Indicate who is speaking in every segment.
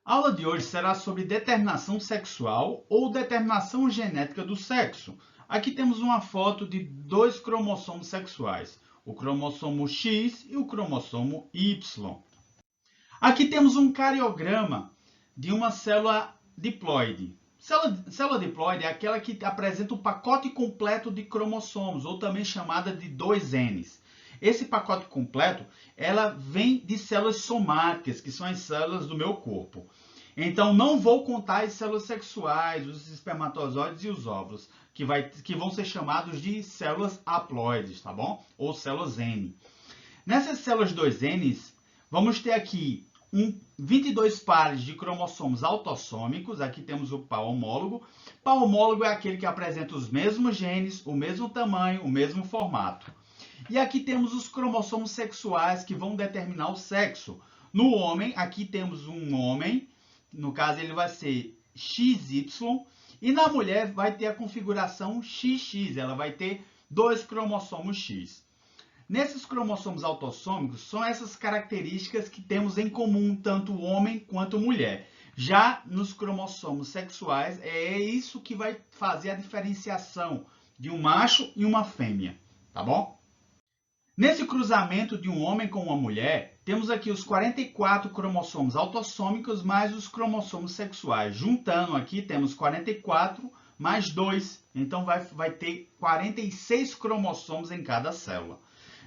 Speaker 1: A aula de hoje será sobre determinação sexual ou determinação genética do sexo. Aqui temos uma foto de dois cromossomos sexuais, o cromossomo X e o cromossomo Y. Aqui temos um cariograma de uma célula diploide. Célula diploide é aquela que apresenta o pacote completo de cromossomos, ou também chamada de 2Ns. Esse pacote completo, ela vem de células somáticas, que são as células do meu corpo. Então, não vou contar as células sexuais, os espermatozoides e os óvulos, que vão ser chamados de células haploides, tá bom? Ou células N. Nessas células 2Ns, vamos ter aqui 22 pares de cromossomos autossômicos. Aqui temos o par homólogo. Par homólogo é aquele que apresenta os mesmos genes, o mesmo tamanho, o mesmo formato. E aqui temos os cromossomos sexuais que vão determinar o sexo. No homem, aqui temos um homem, no caso ele vai ser XY, e na mulher vai ter a configuração XX, ela vai ter 2 cromossomos X. Nesses cromossomos autossômicos, são essas características que temos em comum, tanto homem quanto mulher. Já nos cromossomos sexuais, é isso que vai fazer a diferenciação de um macho e uma fêmea, tá bom? Nesse cruzamento de um homem com uma mulher, temos aqui os 44 cromossomos autossômicos mais os cromossomos sexuais. Juntando aqui, temos 44 mais 2. Então, vai ter 46 cromossomos em cada célula.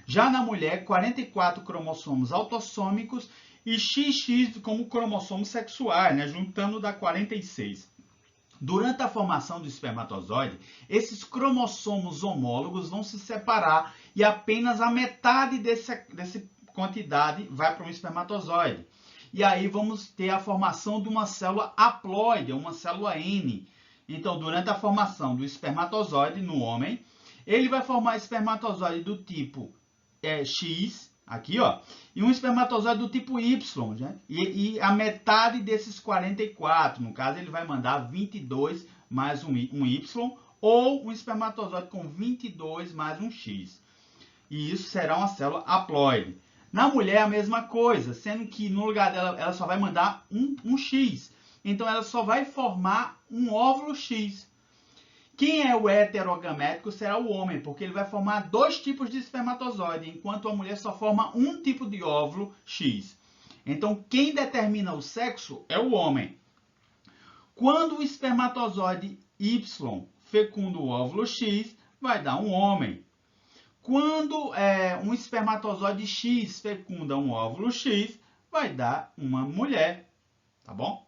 Speaker 1: Já na mulher, 44 cromossomos autossômicos e XX como cromossomos sexuais, né? Juntando dá 46. Durante a formação do espermatozoide, esses cromossomos homólogos vão se separar e apenas a metade dessa quantidade vai para um espermatozoide. E aí vamos ter a formação de uma célula haploide, uma célula N. Então, durante a formação do espermatozoide no homem, ele vai formar espermatozoide do tipo X, aqui, ó, e um espermatozoide do tipo Y, né? E a metade desses 44, no caso, ele vai mandar 22 mais um Y, ou um espermatozoide com 22 mais um X. E isso será uma célula haploide. Na mulher, a mesma coisa, sendo que no lugar dela, ela só vai mandar um X. Então, ela só vai formar um óvulo X. Quem é o heterogamético será o homem, porque ele vai formar 2 tipos de espermatozoide, enquanto a mulher só forma um tipo de óvulo X. Então, quem determina o sexo é o homem. Quando o espermatozoide Y fecunda o óvulo X, vai dar um homem. Quando um espermatozoide X fecunda um óvulo X, vai dar uma mulher, tá bom?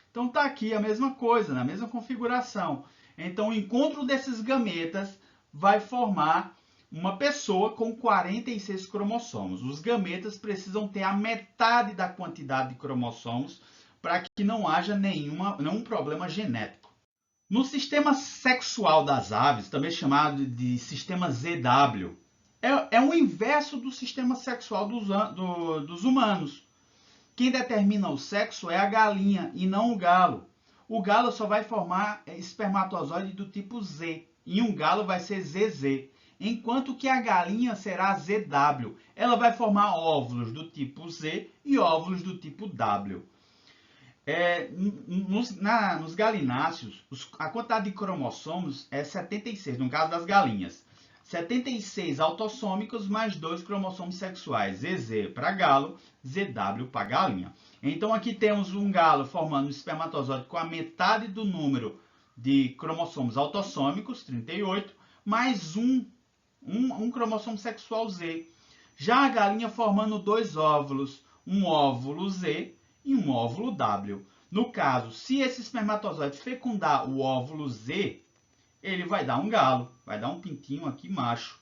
Speaker 1: Então, tá aqui a mesma coisa, na mesma configuração. Então, o encontro desses gametas vai formar uma pessoa com 46 cromossomos. Os gametas precisam ter a metade da quantidade de cromossomos para que não haja nenhum problema genético. No sistema sexual das aves, também chamado de sistema ZW, é o inverso do sistema sexual dos humanos. Quem determina o sexo é a galinha e não o galo. O galo só vai formar espermatozoide do tipo Z, e um galo vai ser ZZ, enquanto que a galinha será ZW. Ela vai formar óvulos do tipo Z e óvulos do tipo W. Nos galináceos, a quantidade de cromossomos é 76, no caso das galinhas. 76 autossômicos mais 2 cromossomos sexuais, ZZ para galo, ZW para galinha. Então, aqui temos um galo formando um espermatozoide com a metade do número de cromossomos autossômicos, 38, mais um cromossomo sexual Z. Já a galinha formando 2 óvulos, um óvulo Z e um óvulo W. No caso, se esse espermatozoide fecundar o óvulo Z, ele vai dar um galo, vai dar um pintinho aqui macho.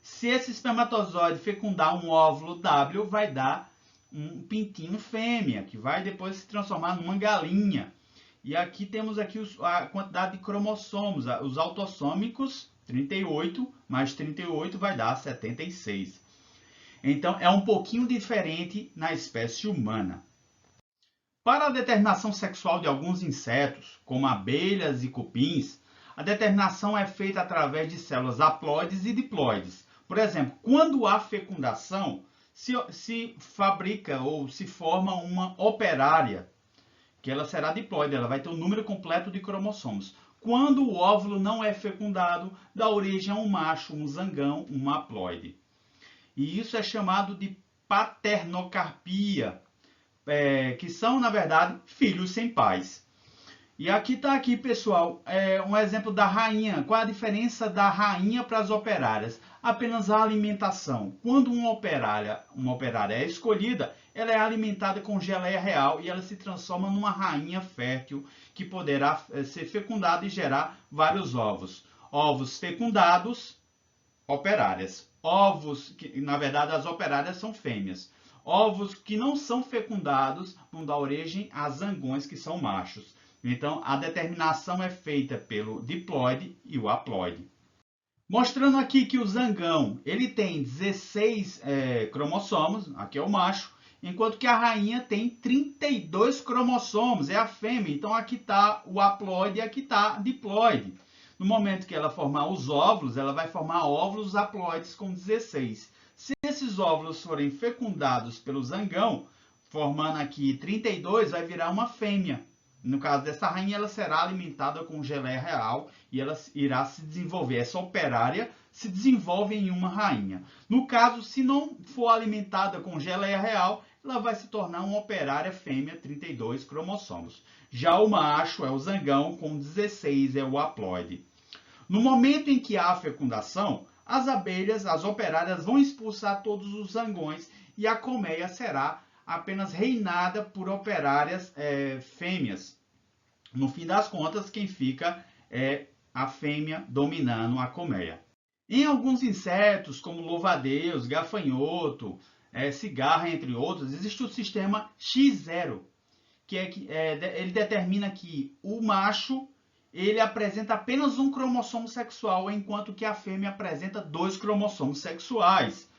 Speaker 1: Se esse espermatozoide fecundar um óvulo W, vai dar um pintinho fêmea, que vai depois se transformar numa galinha. E aqui temos aqui a quantidade de cromossomos, os autossômicos, 38, mais 38 vai dar 76. Então, é um pouquinho diferente na espécie humana. Para a determinação sexual de alguns insetos, como abelhas e cupins, a determinação é feita através de células haploides e diploides. Por exemplo, quando há fecundação, se fabrica ou se forma uma operária, que ela será diploide, ela vai ter o número completo de cromossomos. Quando o óvulo não é fecundado, dá origem a um macho, um zangão, um haploide. E isso é chamado de paternocarpia, que são, na verdade, filhos sem pais. E aqui está, pessoal, um exemplo da rainha. Qual a diferença da rainha para as operárias? Apenas a alimentação. Quando uma operária é escolhida, ela é alimentada com geleia real e ela se transforma numa rainha fértil que poderá ser fecundada e gerar vários ovos. Ovos fecundados, operárias. Ovos, que na verdade as operárias são fêmeas. Ovos que não são fecundados vão dar origem a zangões, que são machos. Então, a determinação é feita pelo diploide e o haploide. Mostrando aqui que o zangão ele tem 16 cromossomos, aqui é o macho, enquanto que a rainha tem 32 cromossomos, é a fêmea. Então, aqui está o haploide e aqui está o diploide. No momento que ela formar os óvulos, ela vai formar óvulos haploides com 16. Se esses óvulos forem fecundados pelo zangão, formando aqui 32, vai virar uma fêmea. No caso dessa rainha, ela será alimentada com geleia real e ela irá se desenvolver. Essa operária se desenvolve em uma rainha. No caso, se não for alimentada com geleia real, ela vai se tornar uma operária fêmea, 32 cromossomos. Já o macho é o zangão, com 16 é o haploide. No momento em que há a fecundação, as abelhas, as operárias, vão expulsar todos os zangões e a colmeia será apenas reinada por operárias fêmeas. No fim das contas, quem fica é a fêmea dominando a colmeia. Em alguns insetos, como louva-a-Deus, gafanhoto, cigarra, entre outros, existe o sistema X0, que ele determina que o macho ele apresenta apenas um cromossomo sexual, enquanto que a fêmea apresenta 2 cromossomos sexuais.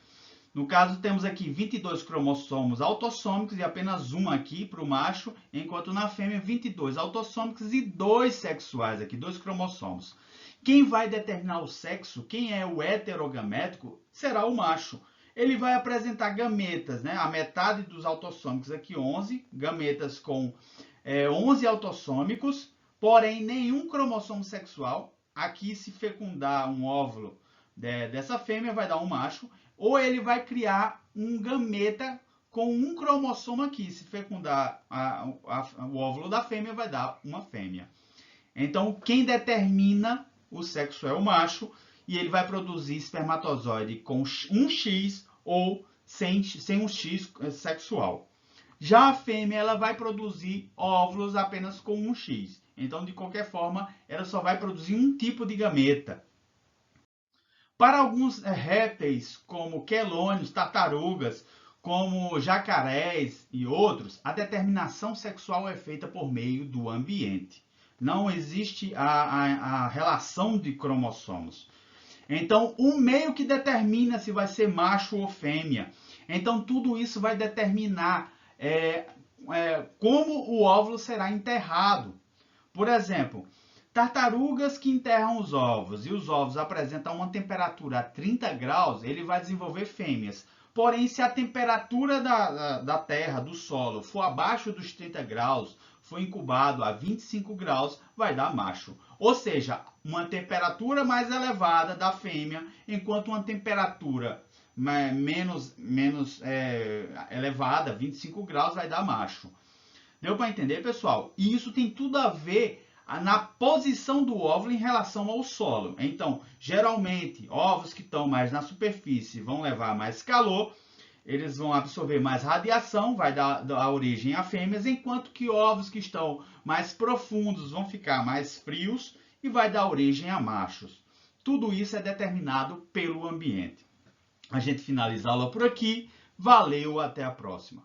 Speaker 1: No caso, temos aqui 22 cromossomos autossômicos e apenas um aqui para o macho, enquanto na fêmea 22 autossômicos e 2 sexuais aqui, 2 cromossomos. Quem vai determinar o sexo, quem é o heterogamético, será o macho. Ele vai apresentar gametas, né? A metade dos autossômicos aqui, 11, gametas com 11 autossômicos, porém nenhum cromossomo sexual. Aqui, se fecundar um óvulo dessa fêmea, vai dar um macho. Ou ele vai criar um gameta com um cromossomo aqui. Se fecundar o óvulo da fêmea, vai dar uma fêmea. Então, quem determina o sexo é o macho. E ele vai produzir espermatozoide com um X ou sem um X sexual. Já a fêmea ela vai produzir óvulos apenas com um X. Então, de qualquer forma, ela só vai produzir um tipo de gameta. Para alguns répteis, como quelônios, tartarugas, como jacarés e outros, a determinação sexual é feita por meio do ambiente. Não existe a relação de cromossomos. Então, o meio que determina se vai ser macho ou fêmea. Então, tudo isso vai determinar como o óvulo será enterrado. Por exemplo, tartarugas que enterram os ovos e os ovos apresentam uma temperatura a 30 graus, ele vai desenvolver fêmeas. Porém, se a temperatura da terra, do solo, for abaixo dos 30 graus, for incubado a 25 graus, vai dar macho. Ou seja, uma temperatura mais elevada da fêmea, enquanto uma temperatura menos elevada, 25 graus, vai dar macho. Deu para entender, pessoal? E isso tem tudo a ver na posição do óvulo em relação ao solo. Então, geralmente, ovos que estão mais na superfície vão levar mais calor, eles vão absorver mais radiação, vai dar origem a fêmeas, enquanto que ovos que estão mais profundos vão ficar mais frios e vai dar origem a machos. Tudo isso é determinado pelo ambiente. A gente finaliza a aula por aqui. Valeu, até a próxima.